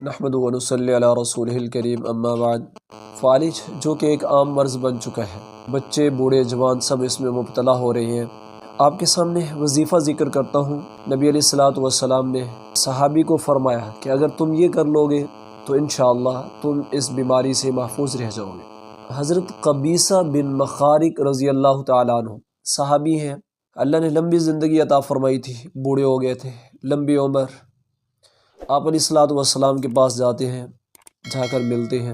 نحمد و نصلی علی رسولہ الکریم اما بعد۔ فالج جو کہ ایک عام مرض بن چکا ہے، بچے بوڑھے جوان سب اس میں مبتلا ہو رہے ہیں۔ آپ کے سامنے وظیفہ ذکر کرتا ہوں۔ نبی علیہ الصلوۃ والسلام نے صحابی کو فرمایا کہ اگر تم یہ کر لو گے تو انشاءاللہ تم اس بیماری سے محفوظ رہ جاؤ گے۔ حضرت قبیصہ بن مخارق رضی اللہ تعالیٰ عنہ صحابی ہیں، اللہ نے لمبی زندگی عطا فرمائی تھی، بوڑھے ہو گئے تھے، لمبی عمر۔ آپ علیہ الصلوۃ والسلام کے پاس جاتے ہیں، جا کر ملتے ہیں۔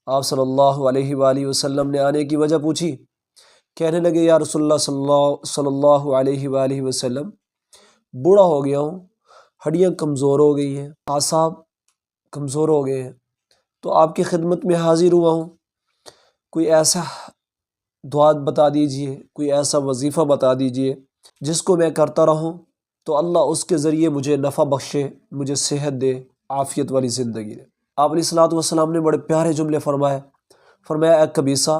آپ صلی اللہ علیہ وآلہ وسلم نے آنے کی وجہ پوچھی، کہنے لگے یا رسول اللہ صلی اللہ علیہ وآلہ وسلم، بوڑھا ہو گیا ہوں، ہڈیاں کمزور ہو گئی ہیں، اعصاب کمزور ہو گئے ہیں، تو آپ کی خدمت میں حاضر ہوا ہوں، کوئی ایسا دعا بتا دیجئے، کوئی ایسا وظیفہ بتا دیجئے جس کو میں کرتا رہوں تو اللہ اس کے ذریعے مجھے نفع بخشے، مجھے صحت دے، عافیت والی زندگی دے۔ آپ علیہ الصلوۃ والسلام نے بڑے پیارے جملے فرمایا اے قبیصہ،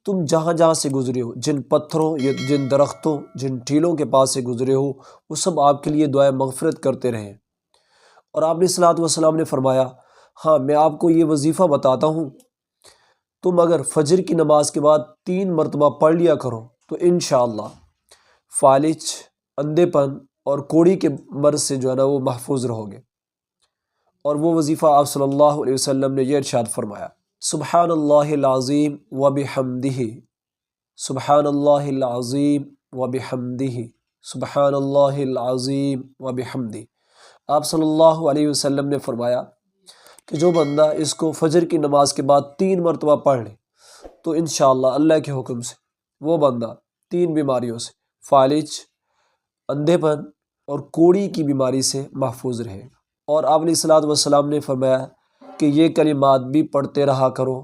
تم جہاں جہاں سے گزرے ہو، جن پتھروں یا جن درختوں، جن ٹیلوں کے پاس سے گزرے ہو، وہ سب آپ کے لیے دعائے مغفرت کرتے رہیں۔ اور آپ علیہ الصلوۃ والسلام نے فرمایا ہاں میں آپ کو یہ وظیفہ بتاتا ہوں، تم اگر فجر کی نماز کے بعد 3 مرتبہ پڑھ لیا کرو تو انشاءاللہ فالج، اندھے پن اور کوڑی کے مرض سے جو ہے نا وہ محفوظ رہو گے۔ اور وہ وظیفہ آپ صلی اللہ علیہ وسلم نے یہ ارشاد فرمایا، سبحان اللہ العظیم وبحمدہ، سبحان اللہ العظیم وبحمدہ، سبحان اللہ العظیم وبحمدہ۔ آپ صلی اللہ علیہ وسلم نے فرمایا کہ جو بندہ اس کو فجر کی نماز کے بعد 3 مرتبہ پڑھ لے تو انشاءاللہ اللہ کے حکم سے وہ بندہ 3 بیماریوں سے، فالج، اندھے پن اور کوڑی کی بیماری سے محفوظ رہے گا۔ اور آپ علیہ الصلوۃ والسلام نے فرمایا کہ یہ کلمات بھی پڑھتے رہا کرو۔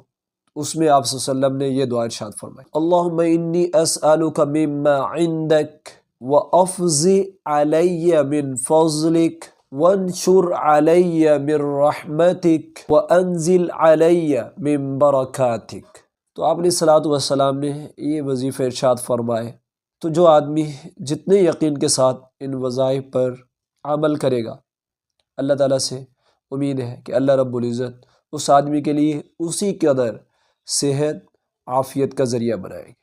اس میں آپ صلی اللہ علیہ وسلم نے یہ دعا ارشاد فرمائی، اللہم انی اسألک مما عندک وافض علی من فضلک وانشر علی من رحمتک وانزل علی من برکاتک۔ تو آپ علیہ الصلوۃ والسلام نے یہ وظیفہ ارشاد فرمائے۔ تو جو آدمی جتنے یقین کے ساتھ ان وظائف پر عمل کرے گا، اللہ تعالیٰ سے امید ہے کہ اللہ رب العزت اس آدمی کے لیے اسی قدر صحت، عافیت کا ذریعہ بنائے گا۔